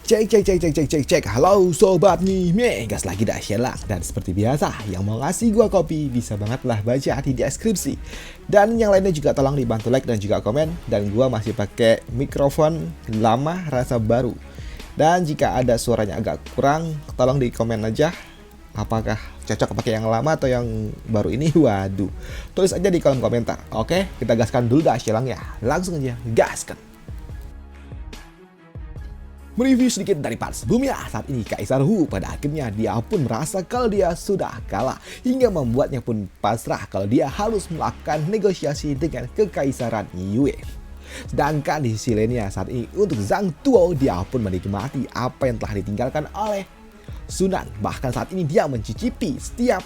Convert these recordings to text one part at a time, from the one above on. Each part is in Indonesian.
Cek. Halo sobat Nyime, gas lagi dah Shelang. Dan seperti biasa, yang mau ngasih gua kopi bisa banget lah baca di deskripsi. Dan yang lainnya juga tolong dibantu like dan juga komen. Dan gua masih pakai mikrofon lama rasa baru. Dan jika ada suaranya agak kurang, tolong di komen aja. Apakah cocok pakai yang lama atau yang baru ini? Waduh, tulis aja di kolom komentar. Oke, kita gaskan dulu dah Shelang ya. Langsung aja gaskan. Mereview sedikit dari part sebelumnya, saat ini Kaisar Wu pada akhirnya dia pun merasa kalau dia sudah kalah, hingga membuatnya pun pasrah kalau dia harus melakukan negosiasi dengan kekaisaran Yue. Sedangkan di sisi lainnya saat ini untuk Zhang Tuo, dia pun menikmati apa yang telah ditinggalkan oleh Sunan. Bahkan saat ini dia mencicipi setiap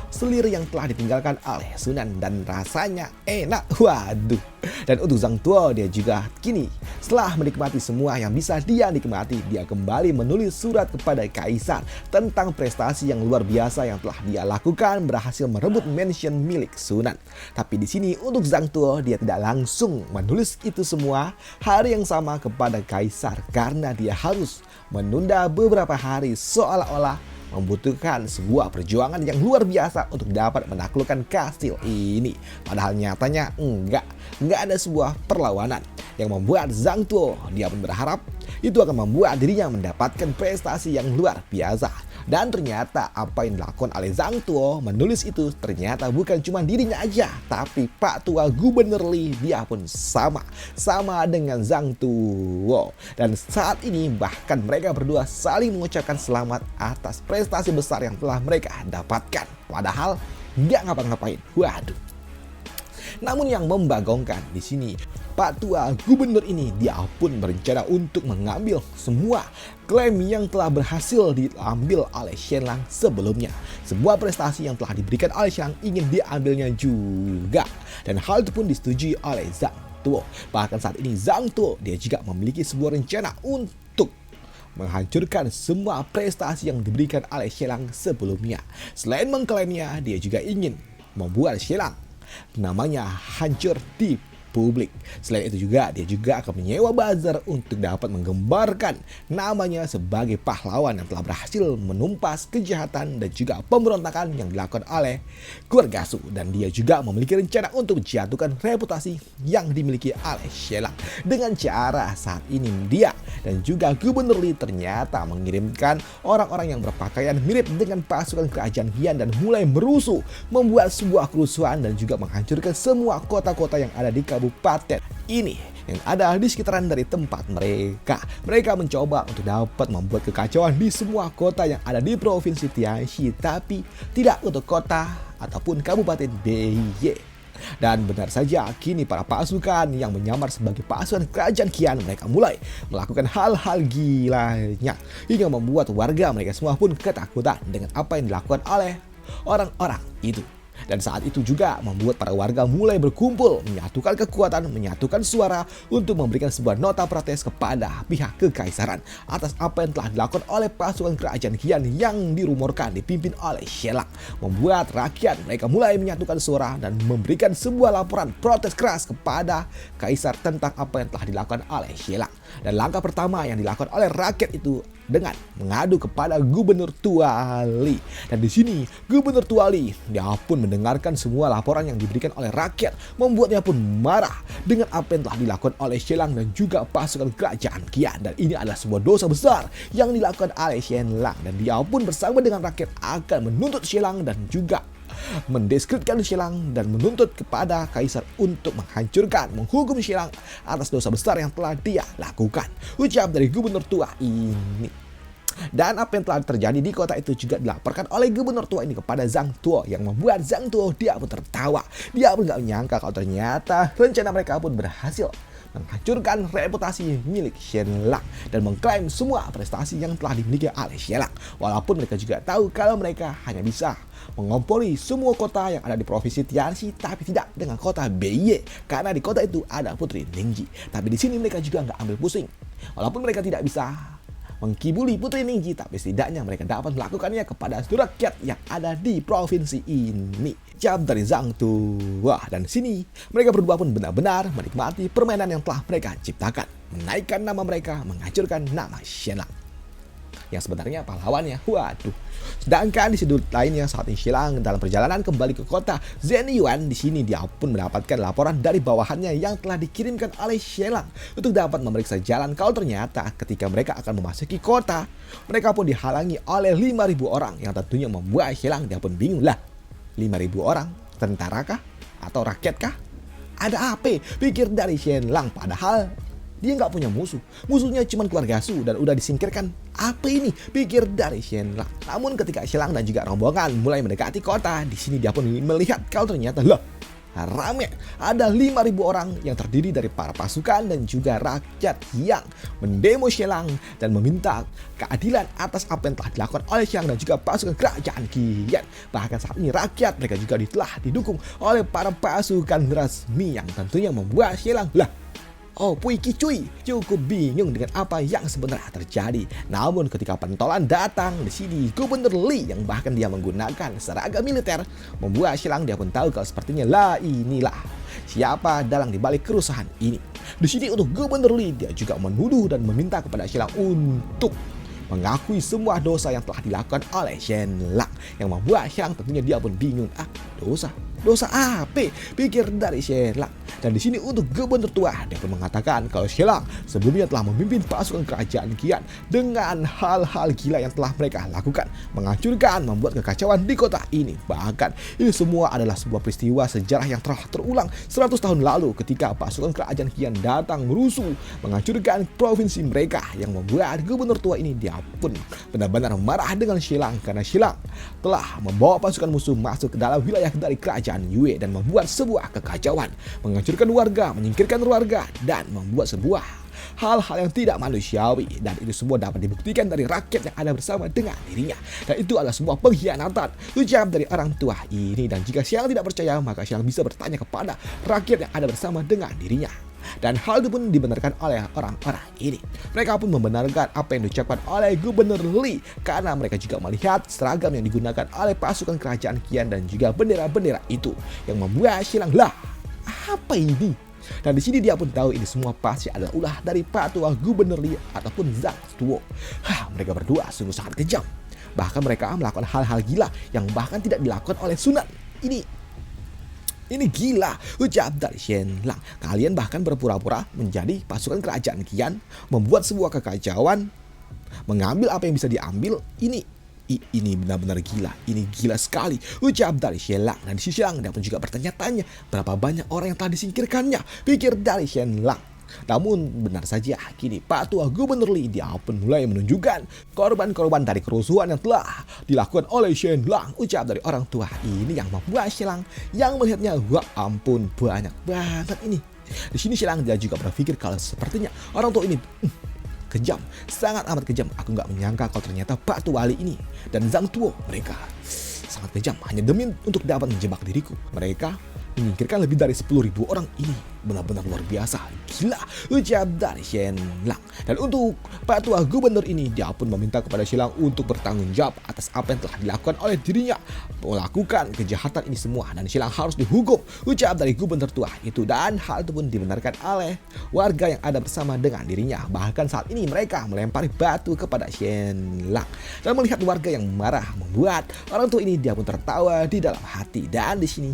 selir yang telah ditinggalkan oleh Sunan dan rasanya enak. Waduh. Dan untuk Zhang Tuo, dia juga kini setelah menikmati semua yang bisa dia nikmati, dia kembali menulis surat kepada Kaisar tentang prestasi yang luar biasa yang telah dia lakukan, berhasil merebut mansion milik Sunan. Tapi di sini untuk Zhang Tuo, dia tidak langsung menulis itu semua hari yang sama kepada Kaisar karena dia harus menunda beberapa hari, seolah-olah membutuhkan sebuah perjuangan yang luar biasa untuk dapat menaklukkan kastil ini. Padahal nyatanya enggak ada sebuah perlawanan yang membuat Zhang Tuo dia pun berharap itu akan membuat dirinya mendapatkan prestasi yang luar biasa. Dan ternyata apa yang dilakukan oleh Zhang Tuo menulis itu ternyata bukan cuma dirinya aja, tapi Pak Tua Gubernur Li dia pun sama dengan Zhang Tuo. Dan saat ini bahkan mereka berdua saling mengucapkan selamat atas prestasi besar yang telah mereka dapatkan. Padahal nggak ngapa-ngapain. Waduh. Namun yang membagongkan di sini, Pak Tua Gubernur ini dia pun berencana untuk mengambil semua klaim yang telah berhasil diambil oleh Shenlang sebelumnya. Sebuah prestasi yang telah diberikan oleh Shenlang ingin diambilnya juga. Dan hal itu pun disetujui oleh Zhang Tuo. Bahkan saat ini Zhang Tuo dia juga memiliki sebuah rencana untuk menghancurkan semua prestasi yang diberikan oleh Shenlang sebelumnya. Selain mengklaimnya, dia juga ingin membuat Shenlang namanya hancur di publik. Selain itu juga dia juga akan menyewa bazar untuk dapat menggambarkan namanya sebagai pahlawan yang telah berhasil menumpas kejahatan dan juga pemberontakan yang dilakukan oleh keluarga Su. Dan dia juga memiliki rencana untuk menjatuhkan reputasi yang dimiliki oleh Shenlang dengan cara saat ini dia dan juga Gubernur Li ternyata mengirimkan orang-orang yang berpakaian mirip dengan pasukan kerajaan Hian dan mulai merusuh, membuat sebuah kerusuhan dan juga menghancurkan semua kota-kota yang ada di kabupaten ini yang ada di sekitaran dari tempat mereka. Mereka mencoba untuk dapat membuat kekacauan di semua kota yang ada di provinsi Tianxi, tapi tidak untuk kota ataupun kabupaten Beiyue. Dan benar saja kini para pasukan yang menyamar sebagai pasukan kerajaan Qian mereka mulai melakukan hal-hal gilanya hingga membuat warga mereka semua pun ketakutan dengan apa yang dilakukan oleh orang-orang itu. Dan saat itu juga membuat para warga mulai berkumpul, menyatukan kekuatan, menyatukan suara untuk memberikan sebuah nota protes kepada pihak kekaisaran atas apa yang telah dilakukan oleh pasukan kerajaan Qian yang dirumorkan dipimpin oleh Shenlang. Membuat rakyat mereka mulai menyatukan suara dan memberikan sebuah laporan protes keras kepada kaisar tentang apa yang telah dilakukan oleh Shenlang. Dan langkah pertama yang dilakukan oleh rakyat itu dengan mengadu kepada Gubernur Tua Li. Dan di sini Gubernur Tua Li dia pun mendengarkan semua laporan yang diberikan oleh rakyat, membuatnya pun marah dengan apa yang telah dilakukan oleh Shenlang dan juga pasukan kerajaan Qian. Dan ini adalah sebuah dosa besar yang dilakukan oleh Shenlang, dan dia pun bersama dengan rakyat akan menuntut Shenlang dan juga mendeskreditkan Shenlang dan menuntut kepada kaisar untuk menghancurkan, menghukum Shenlang atas dosa besar yang telah dia lakukan. Ucap dari Gubernur Tua ini. Dan apa yang telah terjadi di kota itu juga dilaporkan oleh Gubernur Tua ini kepada Zhang Tuo, yang membuat Zhang Tuo dia pun tertawa. Dia pun gak menyangka kalau ternyata rencana mereka pun berhasil menghancurkan reputasi milik Shenlang dan mengklaim semua prestasi yang telah dimiliki oleh Shenlang. Walaupun mereka juga tahu kalau mereka hanya bisa mengompoli semua kota yang ada di provinsi Tianxi, tapi tidak dengan kota Beiyue karena di kota itu ada Putri Ningji. Tapi di sini mereka juga nggak ambil pusing. Walaupun mereka tidak bisa mengkibuli Putri Ningji, tapi setidaknya mereka dapat melakukannya kepada seluruh rakyat yang ada di provinsi ini. ucap dari Zhang Tuo. Dan sini mereka berdua pun benar-benar menikmati permainan yang telah mereka ciptakan, menaikkan nama mereka, menghancurkan nama Shenlang yang sebenarnya pahlawannya. Waduh. Sedangkan di sudut lainnya saat ini Shenlang dalam perjalanan kembali ke kota Zhenyuan, di sini dia pun mendapatkan laporan dari bawahannya yang telah dikirimkan oleh Shenlang untuk dapat memeriksa jalan. Kalau ternyata ketika mereka akan memasuki kota, mereka pun dihalangi oleh 5.000 orang yang tentunya membuat Shenlang dia pun bingung lah. 5.000 orang, tentara kah? Atau rakyat kah? Ada apa? Pikir dari Shenlang, padahal dia nggak punya musuh. Musuhnya cuma keluarga Su dan udah disingkirkan. Apa ini? Pikir dari Shenlang. Namun ketika Shenlang dan juga rombongan mulai mendekati kota, di sini dia pun melihat kalau ternyata lah, rame. Ada 5.000 orang yang terdiri dari para pasukan dan juga rakyat yang mendemo Shenlang dan meminta keadilan atas apa yang telah dilakukan oleh Shenlang dan juga pasukan kerajaan Qian. Bahkan saat ini rakyat mereka juga telah didukung oleh para pasukan resmi yang tentunya membuat Shenlang lah, oh Pui Kicuy cukup bingung dengan apa yang sebenarnya terjadi. Namun ketika pentolan datang di sini, Gubernur Li yang bahkan dia menggunakan seragam militer membuat Shenlang dia pun tahu kalau sepertinya lah inilah siapa dalang dibalik kerusuhan ini. Di sini untuk Gubernur Li dia juga menuduh dan meminta kepada Shenlang untuk mengakui semua dosa yang telah dilakukan oleh Shenlang, yang membuat Shenlang tentunya dia pun bingung. Dosa apa? Pikir dari Shenlang. Dan di sini untuk Gubernur tua dia pun mengatakan kalau Shenlang sebelumnya telah memimpin pasukan kerajaan Qian dengan hal-hal gila yang telah mereka lakukan, menghancurkan, membuat kekacauan di kota ini. Bahkan ini semua adalah sebuah peristiwa sejarah yang telah terulang 100 tahun lalu ketika pasukan kerajaan Qian datang merusuh, menghancurkan provinsi mereka, yang membuat Gubernur tua ini dia pun benar-benar marah dengan Shenlang karena Shenlang telah membawa pasukan musuh masuk ke dalam wilayah dari kerajaan Yue dan membuat sebuah kekacauan, menghancurkan warga, menyingkirkan warga, dan membuat sebuah hal-hal yang tidak manusiawi. Dan itu semua dapat dibuktikan dari rakyat yang ada bersama dengan dirinya. Dan itu adalah sebuah pengkhianatan, ucap dari orang tua ini. Dan jika Shenlang tidak percaya, maka Shenlang bisa bertanya kepada rakyat yang ada bersama dengan dirinya. Dan hal itu pun dibenarkan oleh orang-orang ini. Mereka pun membenarkan apa yang diucapkan oleh Gubernur Li karena mereka juga melihat seragam yang digunakan oleh pasukan kerajaan Qian dan juga bendera-bendera itu, yang membuat Shenlang lah, apa ini? Dan di sini dia pun tahu ini semua pasti adalah ulah dari patua Gubernur Li ataupun Zhang Tuo. Mereka berdua sungguh sangat kejam. Bahkan mereka melakukan hal-hal gila yang bahkan tidak dilakukan oleh Sunan. Ini gila, ucap dari Shenlang. Kalian bahkan berpura-pura menjadi pasukan kerajaan Qian, membuat sebuah kekacauan, mengambil apa yang bisa diambil. Ini benar-benar gila. Ini gila sekali, ucap dari Shenlang. Dan di sisi Shenlang dia pun juga bertanya-tanya berapa banyak orang yang telah disingkirkannya, pikir dari Shenlang. Namun benar saja kini patua Gubernur Li dia pun mulai menunjukkan korban-korban dari kerusuhan yang telah dilakukan oleh Shenlang, ucap dari orang tua ini, yang membuat Shenlang yang melihatnya, wah ampun banyak banget ini. Di sini Shenlang dia juga berpikir kalau sepertinya orang tua ini kejam, sangat amat kejam. Aku nggak menyangka kalau ternyata Pak Tuali ini dan Zhang Tuo mereka sangat kejam hanya demi untuk dapat menjebak diriku. Mereka menyingkirkan lebih dari 10.000 orang. Ini benar-benar luar biasa, gila, ucap dari Shenlang. Dan untuk patua Gubernur ini dia pun meminta kepada Shenlang untuk bertanggung jawab atas apa yang telah dilakukan oleh dirinya, melakukan kejahatan ini semua, dan Shenlang harus dihukum, ucap dari Gubernur tua itu. Dan hal itu pun dibenarkan oleh warga yang ada bersama dengan dirinya. Bahkan saat ini mereka melempari batu kepada Shenlang. Dan melihat warga yang marah membuat orang tua ini dia pun tertawa di dalam hati. Dan di sini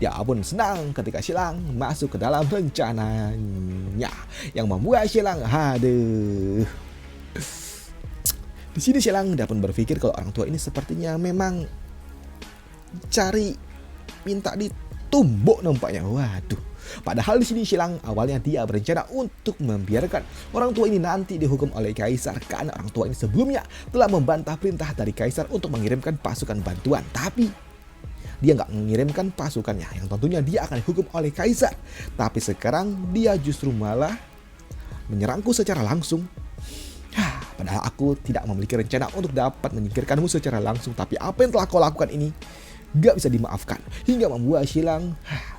dia pun senang ketika Shenlang masuk ke dalam rencananya, yang membuat Shenlang di sini Shenlang dia pun berpikir kalau orang tua ini sepertinya memang cari minta ditumbuk nampaknya. Waduh. Padahal di sini Shenlang awalnya dia berencana untuk membiarkan orang tua ini nanti dihukum oleh Kaisar karena orang tua ini sebelumnya telah membantah perintah dari Kaisar untuk mengirimkan pasukan bantuan. Tapi dia nggak mengirimkan pasukannya, yang tentunya dia akan dihukum oleh Kaisar. Tapi sekarang dia justru malah menyerangku secara langsung. Padahal aku tidak memiliki rencana untuk dapat menyingkirkanmu secara langsung. Tapi apa yang telah kau lakukan ini gak bisa dimaafkan, hingga membuat Shenlang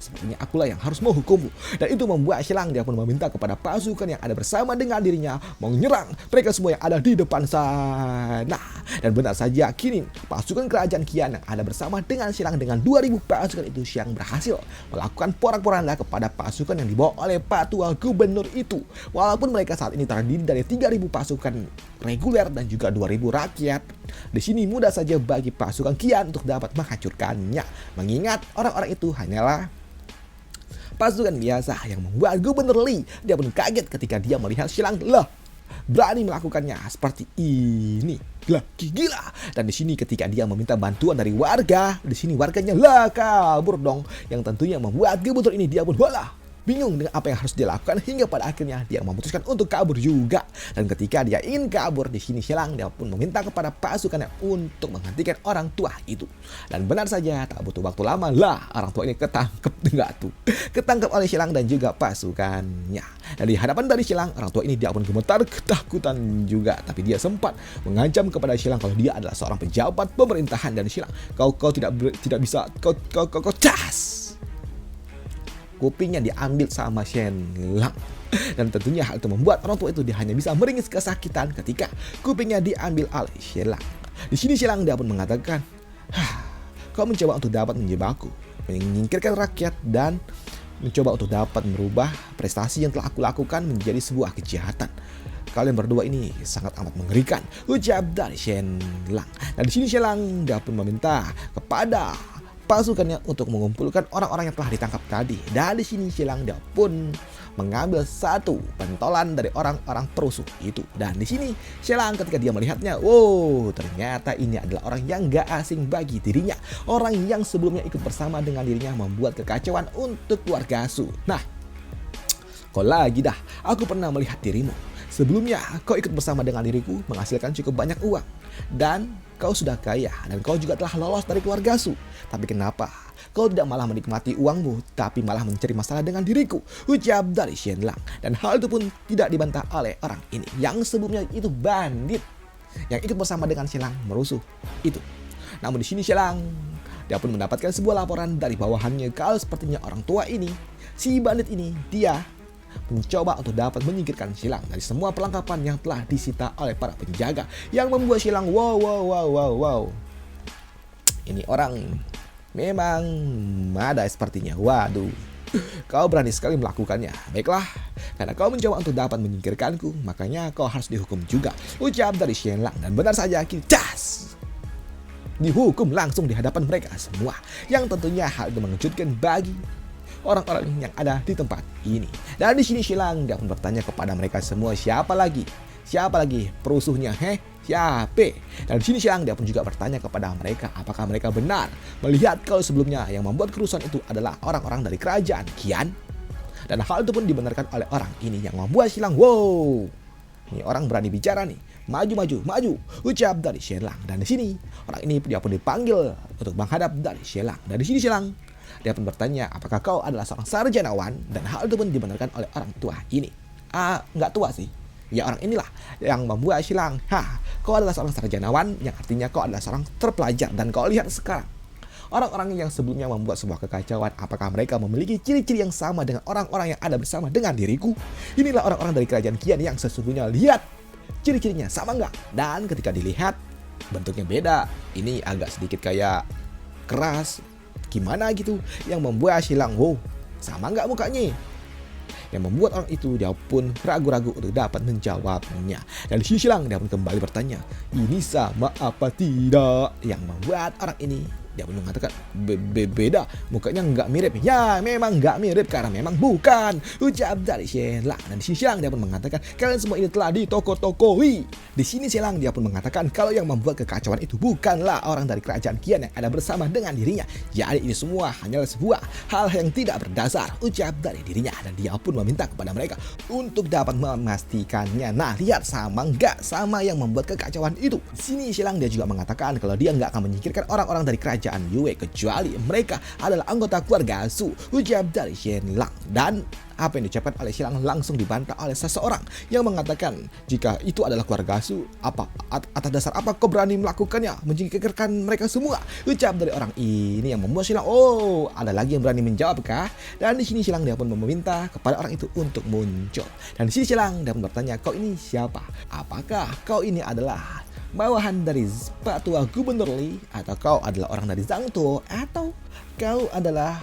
sepertinya akulah yang harus menghukummu. Dan itu membuat Xilang dia pun meminta kepada pasukan yang ada bersama dengan dirinya menyerang mereka semua yang ada di depan sana. Dan benar saja, kini pasukan kerajaan Qian yang ada bersama dengan Xilang dengan 2000 pasukan itu yang berhasil melakukan porak-poranda kepada pasukan yang dibawa oleh Patua Gubernur itu. Walaupun mereka saat ini terdiri dari 3000 pasukan reguler dan juga 2000 rakyat, di sini mudah saja bagi pasukan Qian untuk dapat menghancurkannya. Mengingat orang-orang itu hanyalah pasukan biasa yang membuat Gubernur Li dia pun kaget ketika dia melihat Xilang berani melakukannya seperti ini. Gila. Dan di sini ketika dia meminta bantuan dari warga, di sini warganya kabur dong, yang tentunya membuat Gubernur ini dia pun bingung dengan apa yang harus dilakukan hingga pada akhirnya dia memutuskan untuk kabur juga. Dan ketika dia ingin kabur, di sini Xilang dia pun meminta kepada pasukannya untuk menghentikan orang tua itu. Dan benar saja, tak butuh waktu lama orang tua ini ketangkep oleh Xilang dan juga pasukannya. Dan di hadapan dari Xilang, orang tua ini dia pun gemetar ketakutan juga, tapi dia sempat mengancam kepada Xilang kalau dia adalah seorang pejabat pemerintahan. Dan Xilang, kau tidak bisa, kau cas. Kupingnya diambil sama Xilang. Dan tentunya hal itu membuat orang tua itu dia hanya bisa meringis kesakitan ketika kupingnya diambil oleh Xilang. Di sini Xilang dia pun mengatakan, kau mencoba untuk dapat menjebakku, menyingkirkan rakyat, dan mencoba untuk dapat merubah prestasi yang telah aku lakukan menjadi sebuah kejahatan. Kalian berdua ini sangat amat mengerikan, ucap dari Xilang. Dan di sini Xilang dia pun meminta kepada pasukannya untuk mengumpulkan orang-orang yang telah ditangkap tadi. Dan di sini Xilang dia pun mengambil satu pentolan dari orang-orang perusuh itu. Dan di sini Xilang ketika dia melihatnya, ternyata ini adalah orang yang gak asing bagi dirinya. Orang yang sebelumnya ikut bersama dengan dirinya membuat kekacauan untuk keluarga Su. Nah, kau lagi dah, aku pernah melihat dirimu. Sebelumnya kau ikut bersama dengan diriku menghasilkan cukup banyak uang. Dan kau sudah kaya dan kau juga telah lolos dari keluarga Su. Tapi kenapa kau tidak malah menikmati uangmu, tapi malah mencari masalah dengan diriku, ucap dari Xilang. Dan hal itu pun tidak dibantah oleh orang ini yang sebelumnya itu bandit yang ikut bersama dengan Xilang merusuh itu. Namun di sini Xilang dia pun mendapatkan sebuah laporan dari bawahannya kalau sepertinya orang tua ini, si bandit ini, dia mencoba untuk dapat menyingkirkan Xilang dari semua perlengkapan yang telah disita oleh para penjaga, yang membuat Xilang wow. Ini orang memang ada sepertinya. Waduh, kau berani sekali melakukannya. Baiklah, karena kau mencoba untuk dapat menyingkirkanku, makanya kau harus dihukum juga, ucap dari Xilang. Dan benar saja, dihukum langsung di hadapan mereka semua, yang tentunya hal itu mengejutkan bagi orang-orang yang ada di tempat ini. Dan di sini Xilang dia pun bertanya kepada mereka semua, siapa lagi perusuhnya? Siapa? Dan di sini Xilang dia pun juga bertanya kepada mereka, apakah mereka benar melihat kalau sebelumnya yang membuat kerusuhan itu adalah orang-orang dari kerajaan Qian? Dan hal itu pun dibenarkan oleh orang ini, yang membuat Xilang ini orang berani bicara nih. Maju, ucap dari Xilang. Dan di sini orang ini dia pun dipanggil untuk menghadap dari Xilang. Dan di sini Xilang dia pun bertanya, apakah kau adalah seorang sarjanawan? Dan hal itu pun dibenarkan oleh orang tua ini. Nggak tua sih. Ya orang inilah yang membuat Xilang, kau adalah seorang sarjanawan, yang artinya kau adalah seorang terpelajar. Dan kau lihat sekarang, orang-orang yang sebelumnya membuat sebuah kekacauan, apakah mereka memiliki ciri-ciri yang sama dengan orang-orang yang ada bersama dengan diriku? Inilah orang-orang dari kerajaan Qian yang sesungguhnya, lihat ciri-cirinya sama nggak? Dan ketika dilihat, bentuknya beda. Ini agak sedikit kayak keras, gimana gitu, yang membuat Xilang, sama nggak mukanya? Yang membuat orang itu dia pun ragu-ragu untuk dapat menjawabnya. Dan Xilang dia pun kembali bertanya, ini sama apa tidak? Yang membuat orang ini dia pun mengatakan, beda, mukanya nggak mirip. Ya memang nggak mirip karena memang bukan, ucap dari Xilang. Dan Xilang dia pun mengatakan, kalian semua ini telah ditoko-tokoi. Di sini Xilang dia pun mengatakan kalau yang membuat kekacauan itu bukanlah orang dari kerajaan Qian yang ada bersama dengan dirinya. Jadi ini semua hanyalah sebuah hal yang tidak berdasar, ucap dari dirinya. Dan dia pun meminta kepada mereka untuk dapat memastikannya. Nah, lihat sama nggak sama yang membuat kekacauan itu. Di sini Xilang dia juga mengatakan kalau dia nggak akan menyingkirkan orang-orang dari kerajaan Yue kecuali mereka adalah anggota keluarga Su, ucap dari Xilang. Dan apa yang diucapkan oleh Xilang langsung dibantah oleh seseorang yang mengatakan jika itu adalah keluarga Su, atas dasar apa kau berani melakukannya, menyingkirkan mereka semua? Ucap dari orang ini yang membuat Xilang, oh ada lagi yang berani menjawab kah? Dan di sini Xilang dia pun meminta kepada orang itu untuk muncul. Dan di sini Xilang dia pun bertanya, kau ini siapa? Apakah kau ini adalah bawahan dari Pak Tua Gubernur Li, atau kau adalah orang dari Zhang Tuo, atau kau adalah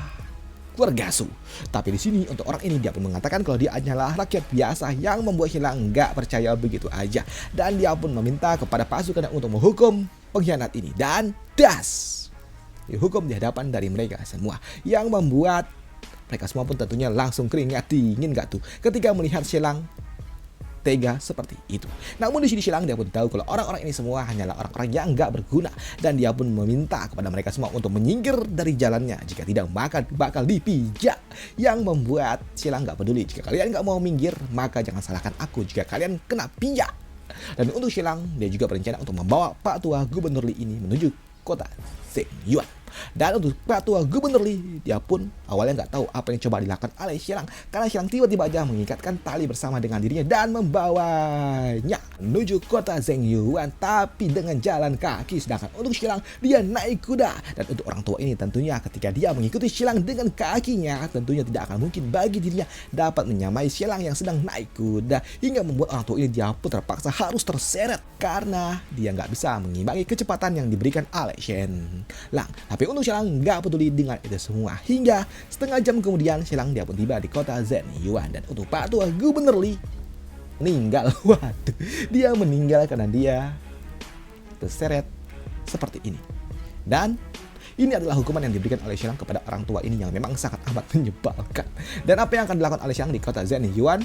keluarga Su? Tapi di sini untuk orang ini dia pun mengatakan kalau dia hanyalah rakyat biasa yang membuat Xilang nggak percaya begitu aja. Dan dia pun meminta kepada pasukannya untuk menghukum pengkhianat ini. Dan dihukum di hadapan dari mereka semua, yang membuat mereka semua pun tentunya langsung keringat dingin gak tuh ketika melihat Xilang tega seperti itu. Namun di sini Xilang dia pun tahu kalau orang-orang ini semua hanyalah orang-orang yang nggak berguna, dan dia pun meminta kepada mereka semua untuk menyingkir dari jalannya, jika tidak maka bakal dipijak, yang membuat Xilang nggak peduli. Jika kalian nggak mau minggir, maka jangan salahkan aku jika kalian kena pijak. Dan untuk Xilang, dia juga berencana untuk membawa Pak Tua Gubernur Li ini menuju kota Zhengyuan. Dan untuk Pak Tua Gubernur Li, dia pun awalnya nggak tahu apa yang coba dilakukan oleh Xilang, karena Xilang tiba-tiba aja mengikatkan tali bersama dengan dirinya dan membawanya menuju kota Zhengyuan, tapi dengan jalan kaki. Sedangkan untuk Xilang, dia naik kuda. Dan untuk orang tua ini tentunya ketika dia mengikuti Xilang dengan kakinya, tentunya tidak akan mungkin bagi dirinya dapat menyamai Xilang yang sedang naik kuda, hingga membuat orang tua ini dia pun terpaksa harus terseret karena dia nggak bisa mengimbangi kecepatan yang diberikan oleh Shen Lang. Tapi untuk Xilang nggak peduli dengan itu semua, hingga setengah jam kemudian Xilang dia pun tiba di kota Zhengyuan. Dan untuk Pak Tua Gubernur Li meninggal. Waduh, dia meninggal karena dia terseret seperti ini. Dan ini adalah hukuman yang diberikan oleh Xilang kepada orang tua ini yang memang sangat amat menyebalkan. Dan apa yang akan dilakukan oleh Xilang di kota Zhengyuan?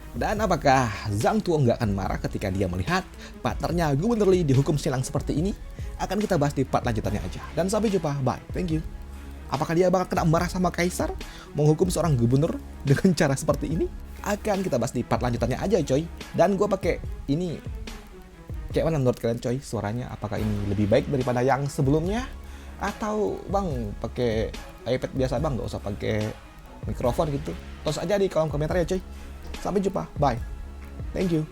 Dan apakah Zhang Tuo nggak akan marah ketika dia melihat partnernya Gubernur Li dihukum Xilang seperti ini? Akan kita bahas di part lanjutannya aja. Dan sampai jumpa, bye, thank you. Apakah dia bakal kena marah sama Kaisar menghukum seorang gubernur dengan cara seperti ini? Akan kita bahas di part lanjutannya aja coy. Dan gue pakai ini, kayak mana menurut kalian coy suaranya? Apakah ini lebih baik daripada yang sebelumnya? Atau bang pakai iPad biasa bang, gak usah pakai mikrofon gitu? Tulis aja di kolom komentar ya coy. Sampai jumpa, bye, thank you.